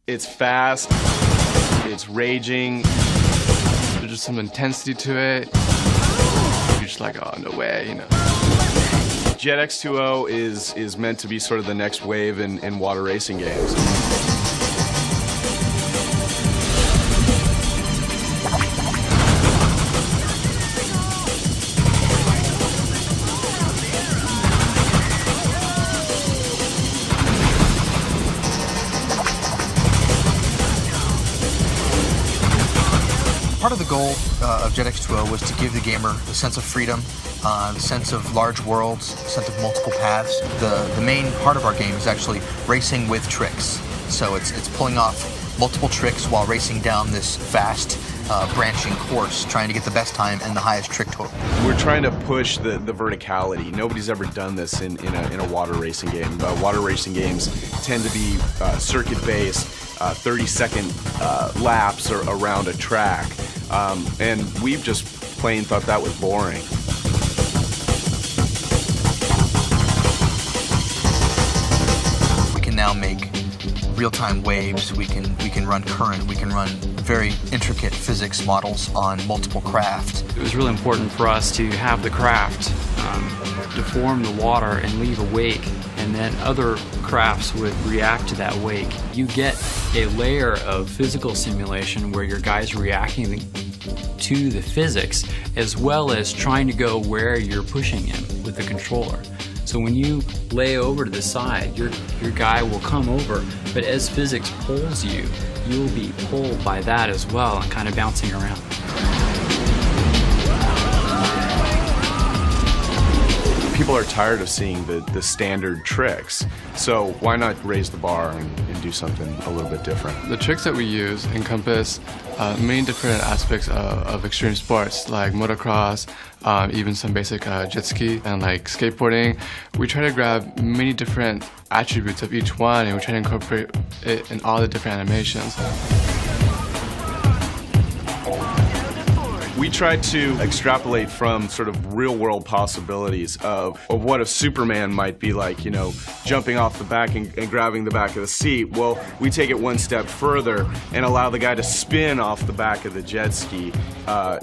It's fast, it's raging, there's just some intensity to it. You're just like, oh, no way, you know. Jet X2O is meant to be sort of the next wave in water racing games. Part of the goal of Jet X2O was to give the gamer the sense of freedom, the sense of large worlds, the sense of multiple paths. The main part of our game is actually racing with tricks. So it's pulling off multiple tricks while racing down this vast branching course, trying to get the best time and the highest trick total. We're trying to push the verticality. Nobody's ever done this in a water racing game. Water racing games tend to be circuit-based, 30-second laps around a track. And we've just plain thought that was boring. We can now make real-time waves, we can run current, we can run very intricate physics models on multiple craft. It was really important for us to have the craft deform the water and leave a wake, and then other crafts would react to that wake. You get a layer of physical simulation where your guy's reacting to the physics as well as trying to go where you're pushing him with the controller. So when you lay over to the side, your guy will come over, but as physics pulls you, you'll be pulled by that as well and kind of bouncing around. People are tired of seeing the standard tricks, so why not raise the bar and do something a little bit different? The tricks that we use encompass many different aspects of extreme sports, like motocross, even some basic jet ski and like skateboarding. We try to grab many different attributes of each one, and we try to incorporate it in all the different animations. We tried to extrapolate from sort of real-world possibilities of what a Superman might be like, you know, jumping off the back and grabbing the back of the seat. Well, we take it one step further and allow the guy to spin off the back of the jet ski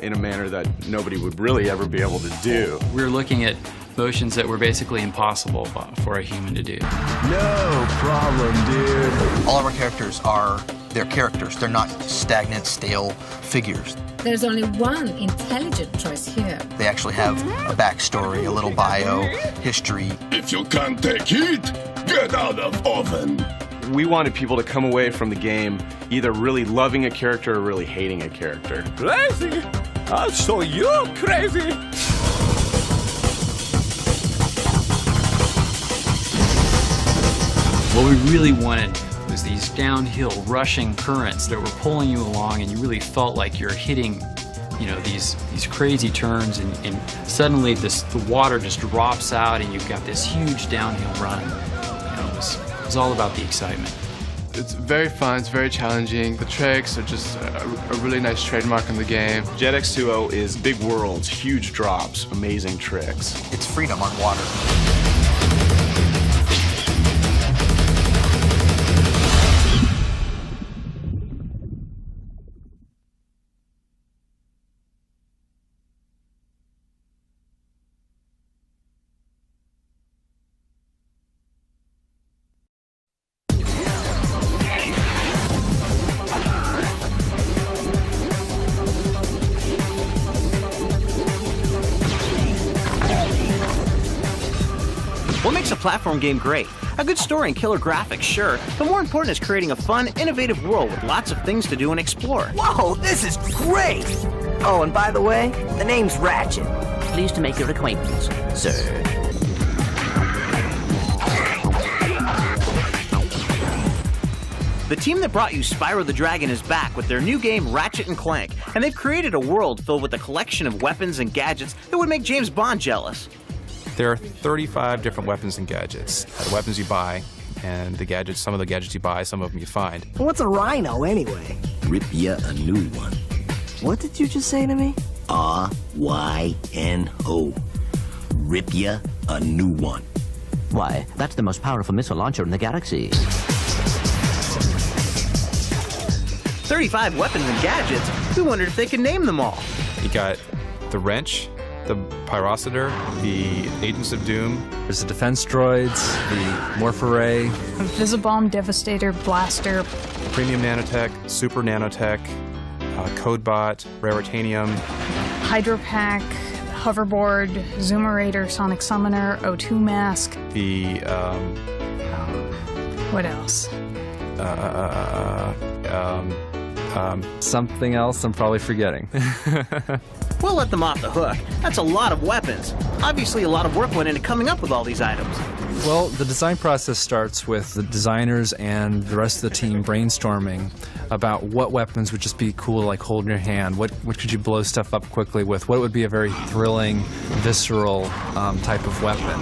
in a manner that nobody would really ever be able to do. We're looking at motions that were basically impossible for a human to do. No problem, dude. All of our characters are their characters. They're not stagnant, stale figures. There's only one intelligent choice here. They actually have a backstory, a little bio, history. If you can't take heat, get out of oven. We wanted people to come away from the game either really loving a character or really hating a character. Crazy? I'll show you crazy. What we really wanted was these downhill rushing currents that were pulling you along, and you really felt like you're hitting, you know, these crazy turns, and suddenly the water just drops out and you've got this huge downhill run. You know, it was all about the excitement. It's very fun, it's very challenging. The tricks are just a really nice trademark in the game. Jet X2O is big worlds, huge drops, amazing tricks. It's freedom on water. What makes a platform game great? A good story and killer graphics, sure, but more important is creating a fun, innovative world with lots of things to do and explore. Whoa, this is great! Oh, and by the way, the name's Ratchet. Pleased to make your acquaintance, sir. The team that brought you Spyro the Dragon is back with their new game Ratchet & Clank, and they've created a world filled with a collection of weapons and gadgets that would make James Bond jealous. There are 35 different weapons and gadgets. The weapons you buy, and the gadgets, some of the gadgets you buy, some of them you find. What's a rhino, anyway? Rip ya a new one. What did you just say to me? R-Y-N-O. Rip ya a new one. Why, that's the most powerful missile launcher in the galaxy. 35 weapons and gadgets, we wondered if they could name them all. You got the wrench, the pyrocitor, the Agents of Doom. There's the defense droids, the morph array. Visibomb, Devastator, Blaster. Premium nanotech, super nanotech, Codebot, Raritanium. Hydropack, Hoverboard, Zoomerator, Sonic Summoner, O2 Mask. The, what else? Something else I'm probably forgetting. We'll let them off the hook. That's a lot of weapons. Obviously, a lot of work went into coming up with all these items. Well, the design process starts with the designers and the rest of the team brainstorming about what weapons would just be cool to like hold in your hand. What could you blow stuff up quickly with? What would be a very thrilling, visceral type of weapon?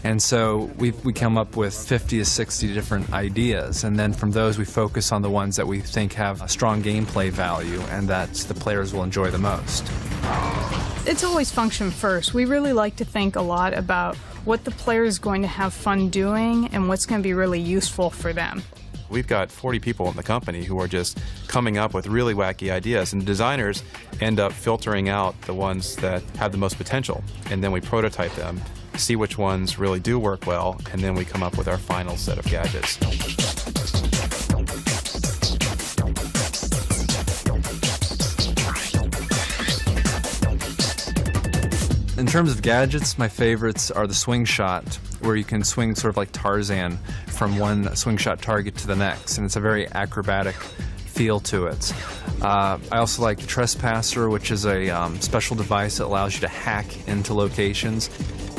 And so we come up with 50 to 60 different ideas, and then from those we focus on the ones that we think have a strong gameplay value and that the players will enjoy the most. It's always function first. We really like to think a lot about what the player is going to have fun doing and what's going to be really useful for them. We've got 40 people in the company who are just coming up with really wacky ideas, and designers end up filtering out the ones that have the most potential, and then we prototype them, see which ones really do work well, and then we come up with our final set of gadgets. In terms of gadgets, my favorites are the swing shot, where you can swing sort of like Tarzan from one swing shot target to the next, and it's a very acrobatic feel to it. I also like the Trespasser, which is a special device that allows you to hack into locations.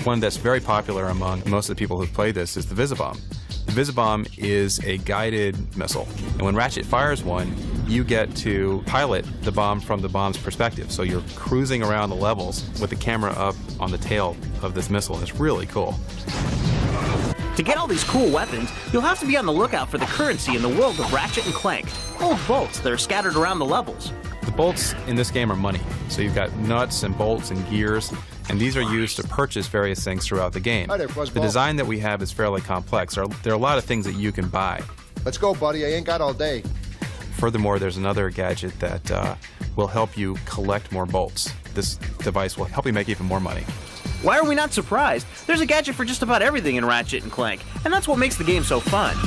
One that's very popular among most of the people who've played this is the Visibomb. The Visibomb is a guided missile, and when Ratchet fires one, you get to pilot the bomb from the bomb's perspective. So you're cruising around the levels with the camera up on the tail of this missile, and it's really cool. To get all these cool weapons, you'll have to be on the lookout for the currency in the world of Ratchet and Clank, old bolts that are scattered around the levels. The bolts in this game are money. So you've got nuts and bolts and gears, and these are used to purchase various things throughout the game. Hi there, The Fuzzball. design that we have is fairly complex. There are a lot of things that you can buy. Let's go, buddy. I ain't got all day. Furthermore, there's another gadget that will help you collect more bolts. This device will help you make even more money. Why are we not surprised? There's a gadget for just about everything in Ratchet and Clank, and that's what makes the game so fun.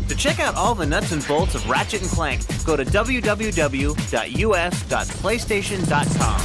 To check out all the nuts and bolts of Ratchet and Clank, go to www.us.playstation.com.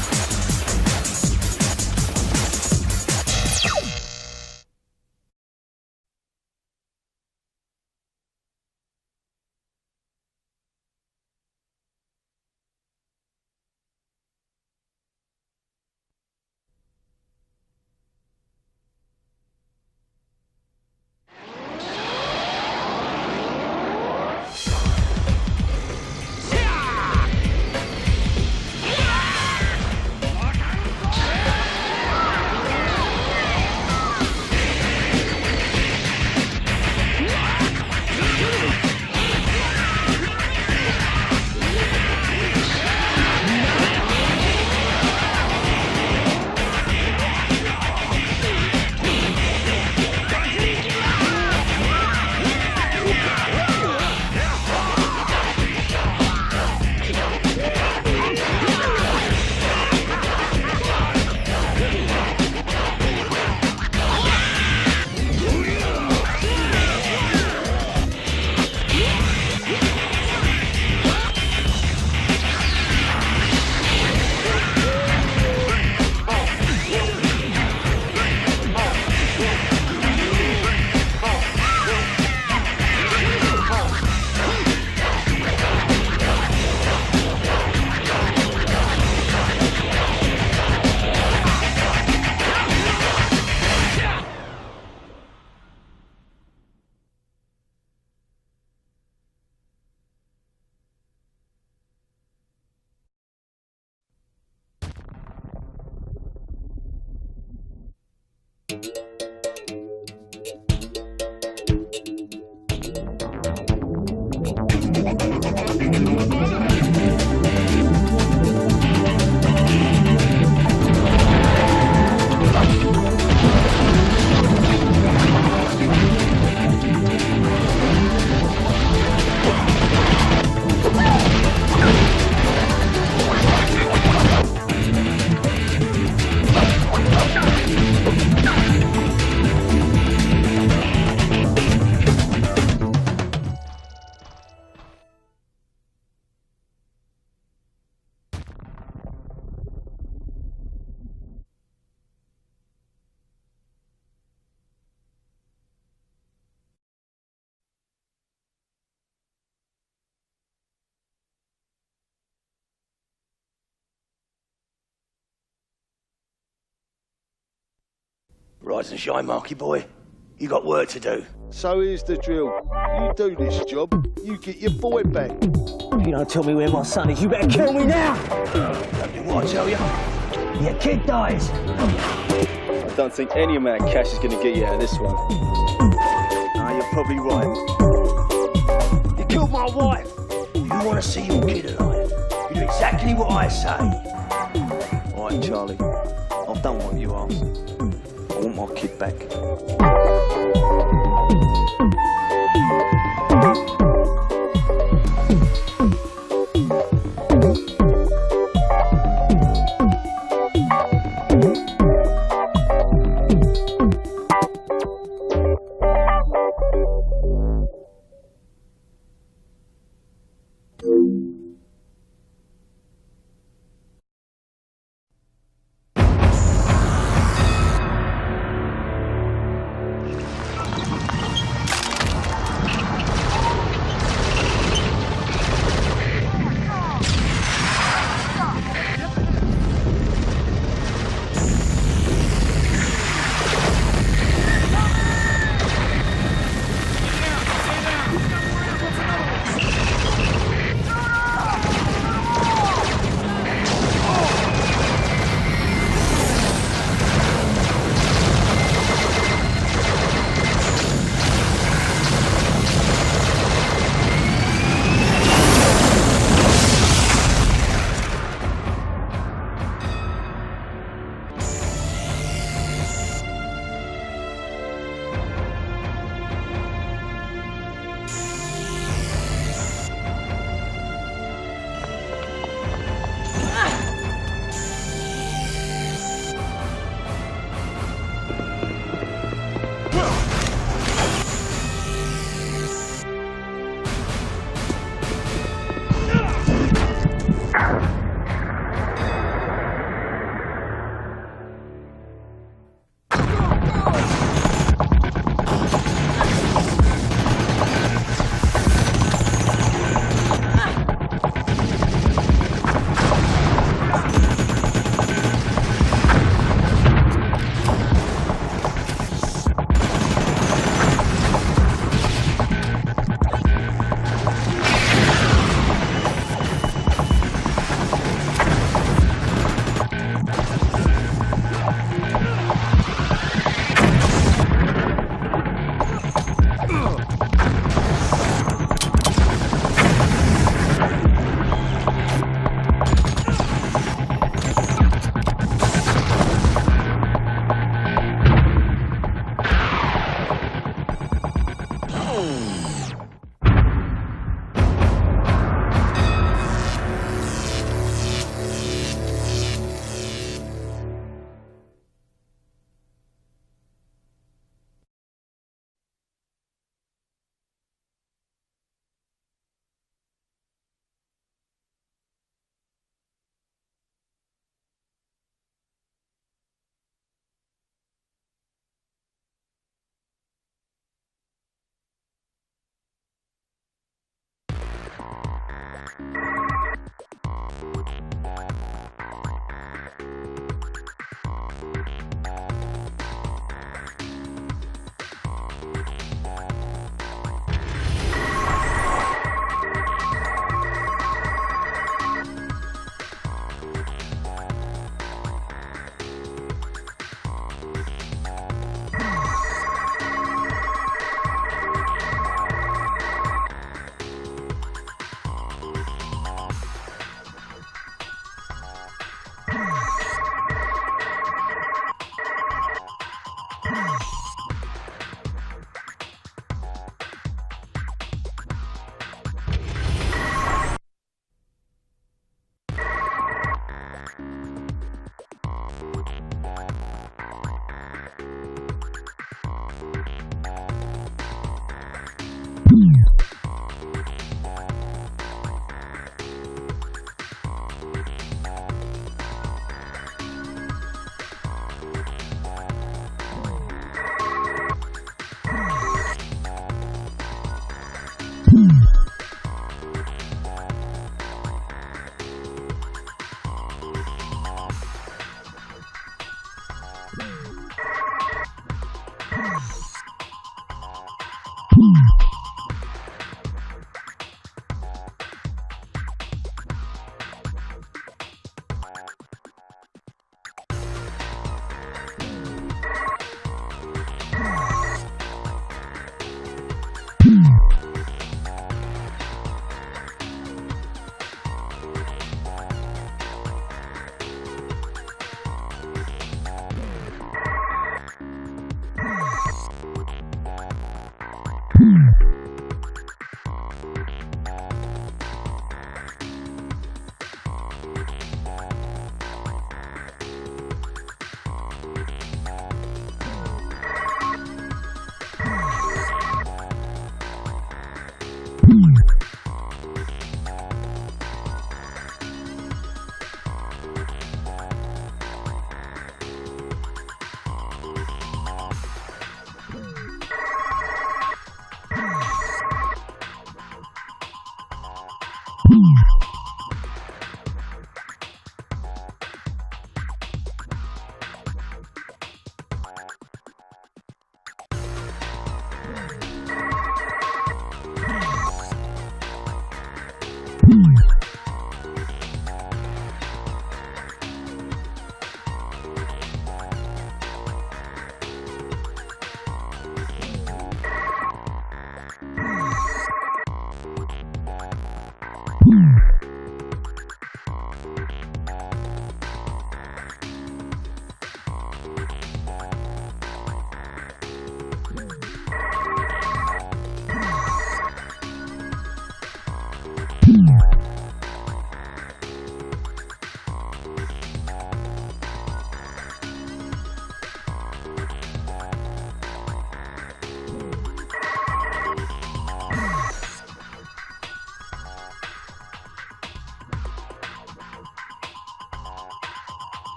Rise and shine, Marky boy. You got work to do. So here's the drill. You do this job, you get your boy back. If you don't tell me where my son is, you better kill me now! Don't do what I tell you. Your kid dies! I don't think any amount of cash is going to get you out of this one. No, you're probably right. You killed my wife. You want to see your kid alive. You do exactly what I say. All right, Charlie. I've done what you asked. I want my kid back.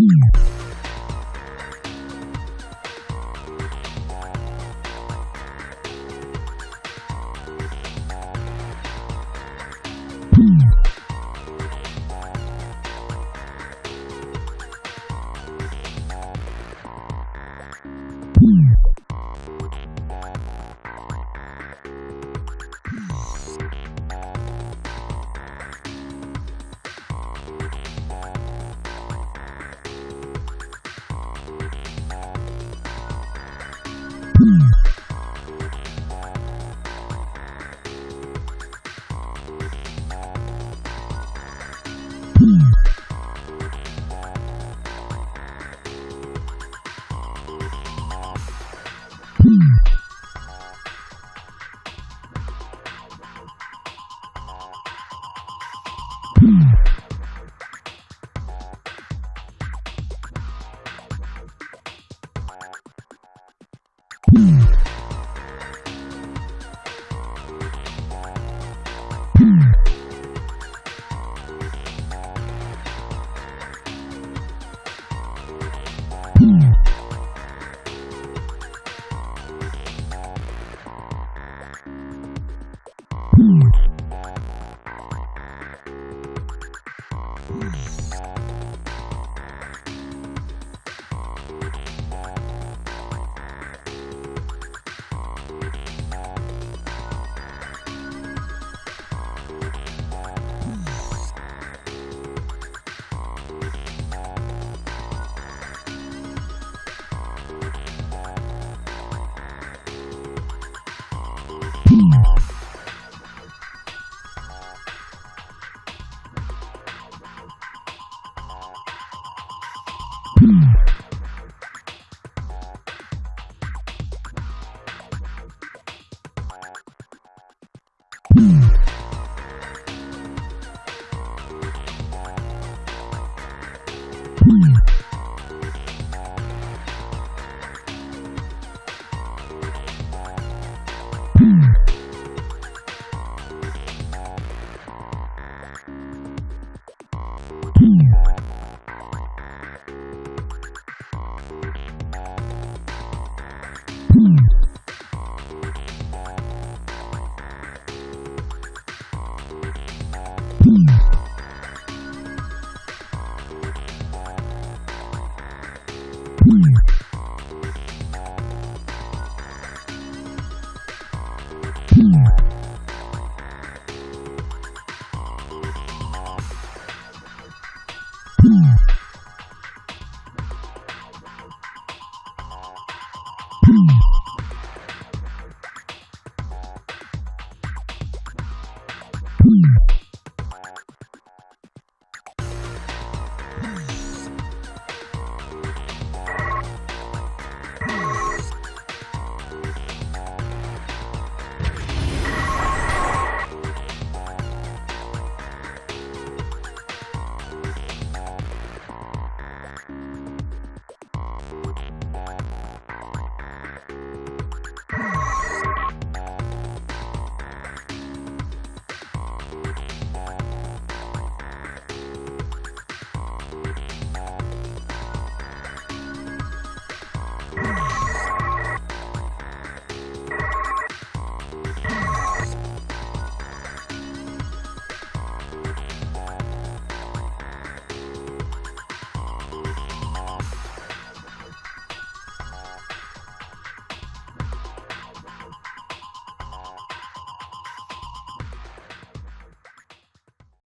you